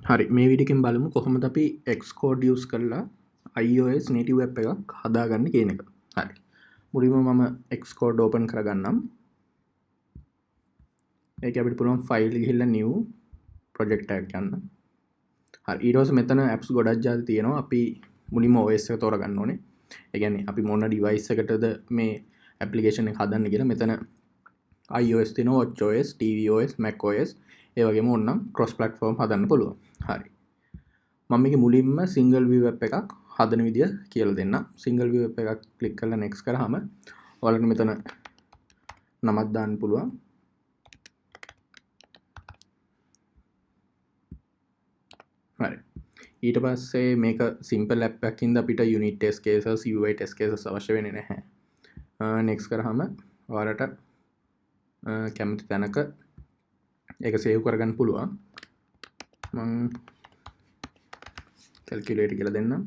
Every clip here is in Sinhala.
හරි මේ විඩිකින් බලමු කොහොමද අපි Xcode use කරලා iOS native app එකක් හදාගන්න කියන එක. හරි. මුලින්ම මම Xcode open කරගන්නම්. ඒක අපිට පුළුවන් file ගිහිල්ලා new project එකක් යන්න. හරි ඊට පස්සේ මෙතන apps ගොඩක් જાති තියෙනවා. අපි මුලින්ම OS එක තෝරගන්න ඕනේ. ඒ කියන්නේ අපි මොන device එකටද මේ application එක හදන්න කියලා මෙතන iOS තියෙනවා, watchOS, tvOS, macOS ඒ වගේම ඕනනම් cross platform හදන්න පුළුවන්. හරි. මම මේක මුලින්ම single view app එකක් හදන විදිය කියලා දෙන්නම්. single view app එකක් ක්ලික් කරලා next කරාම ඔයාලට මෙතන නමක් දාන්න පුළුවන්. හරි. ඊට පස්සේ මේක simple app එකක් ඉඳ අපිට unit test cases, UI test cases අවශ්‍ය වෙන්නේ නැහැ. next කරාම ඔයාලට කැමති තැනක ඒක save කරගන්න පුළුවන්. මම calculator කියලා දෙන්නම්.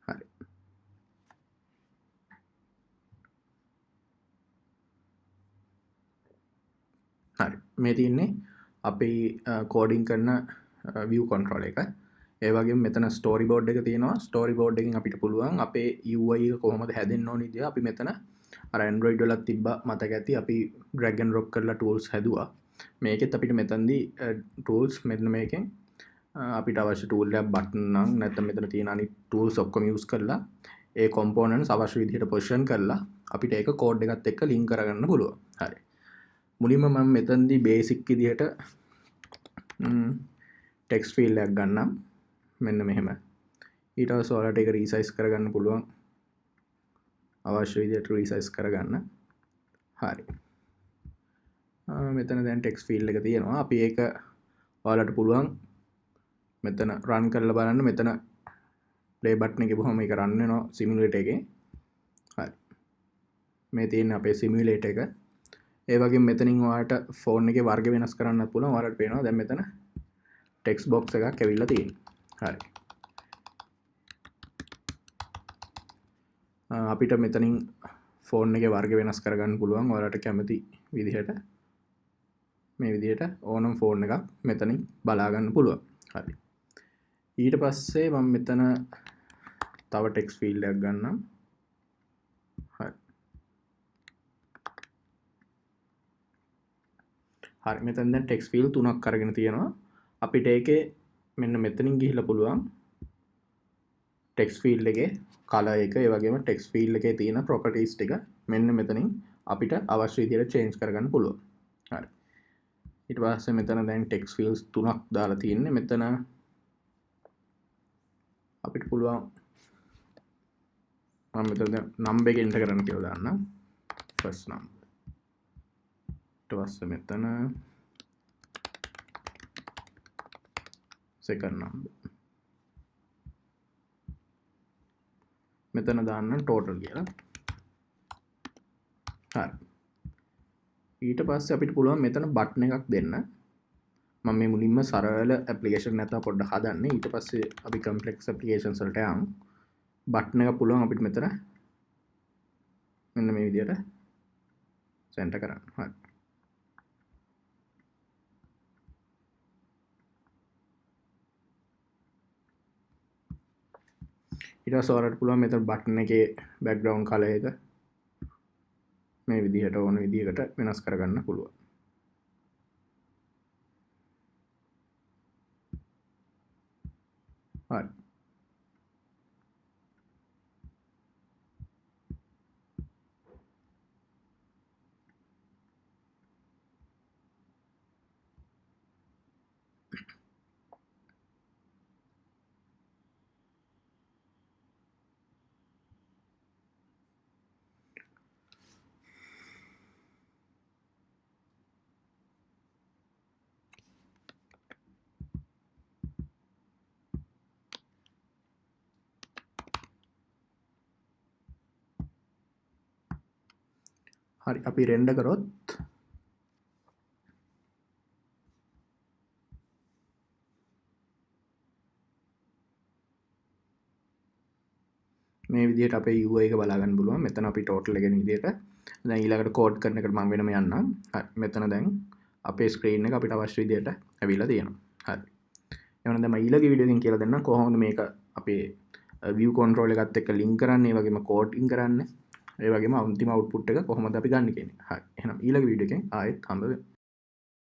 හරි. හරි. මේ තියෙන්නේ අපි කෝඩින් කරන view control එක. ඒ වගේම මෙතන storyboard එක තියෙනවා. storyboard එකෙන් අපිට පුළුවන් අපේ UI එක කොහොමද හැදෙන්න ඕන විදිය අපි මෙතන අර Android වලත් තිබ්බා මතක ඇති. අපි drag and drop කරලා tools හැදුවා. මේකෙත් අපිට මෙතනදී tools මෙන්න මේකෙන් අපිට අවශ්‍ය tool එකක් button නම් නැත්නම් මෙතන තියෙන අනිත් tools ඔක්කොම use කරලා ඒ components අවශ්‍ය විදිහට position කරලා අපිට ඒක code එකත් එක්ක link කරගන්න පුළුවන්. හරි. මුලින්ම මම මෙතනදී basic විදිහට text field එකක් ගන්නම්. මෙන්න මෙහෙම. ඊට පස්සේ ඔයාලට ඒක resize කරගන්න පුළුවන්. අවශ්‍ය විදිහට resize කරගන්න. හරි. මෙතන දැන් text field එක තියෙනවා. අපි ඒක ඔයාලට පුළුවන් මෙතන run කරලා බලන්න. මෙතන play button එක ගිහුවම ඒක run වෙනවා simulator එකේ. හරි. මේ තියෙන අපේ simulator එක. ඒ වගේම මෙතනින් ඔයාලට ෆෝන් එකේ වර්ග වෙනස් කරන්නත් පුළුවන්. ඔයාලට පේනවා දැන් මෙතන text box එකක් ඇවිල්ලා තියෙනවා. හරි. අපිට මෙතනින් ෆෝන් එකේ වර්ග වෙනස් කරගන්න පුළුවන්. ඔයාලට කැමති විදිහට මේ විදිහට ඕනම ෆෝන් එකක් මෙතනින් බලා ගන්න පුළුවන්. හරි. ඊට පස්සේ මම මෙතන තව text field එකක් ගන්නම්. හරි. හරි මෙතන දැන් text field තුනක් අරගෙන තියෙනවා. අපිට ඒකේ මෙන්න මෙතනින් ගිහිල්ලා පුළුවන් text field එකේ color එක ඒ වගේම text field එකේ තියෙන properties ටික මෙන්න මෙතනින් අපිට අවශ්‍ය විදිහට change කරගන්න පුළුවන්. හරි. ඊට පස්සේ මෙතන දැන් text fields තුනක් දාලා තියෙන්නේ. මෙතන අපිට පුළුවන් මම මෙතන දැන් number එක enter කරන්න කියලා දාන්නම්. first number. ඊට පස්සේ මෙතන second number. මෙතන දාන්න total කියලා. හරි. ඊට පස්සේ අපිට පුළුවන් මෙතන බටන් එකක් දෙන්න. මම මේ මුලින්ම සරල application නැත්නම් පොඩ්ඩක් හදන්නේ. ඊට පස්සේ අපි complex applications වලට යමු. බටන් එක පුළුවන් අපිට මෙතන මෙන්න මේ විදිහට center කරන්න. හරි. ඊට පස්සේ ඔයාලට පුළුවන් මෙතන බටන් එකේ background color එක මේ විදිහට ඕන විදිහකට වෙනස් කරගන්න පුළුවන්. හරි. හරි අපි render කරොත් මේ විදිහට අපේ UI එක බලා ගන්න පුළුවන්. මෙතන අපි total එකෙන විදිහට දැන් ඊළඟට කෝඩ් කරන එකට මම වෙනම යන්නම්. හරි මෙතන දැන් අපේ ස්ක්‍රීන් එක අපිට අවශ්‍ය විදියට ඇවිල්ලා තියෙනවා. හරි. එහෙනම් දැන් මම ඊළඟ වීඩියෝ එකෙන් කියලා දෙන්නම් කොහොමද මේක අපේ view control එකත් එක්ක link කරන්නේ, ඒ වගේම coding කරන්නේ, ඒ වගේම අන්තිම output එක කොහොමද අපි ගන්න කියන්නේ. හරි. එහෙනම් ඊළඟ වීඩියෝ එකෙන් ආයෙත් හම්බ වෙමු.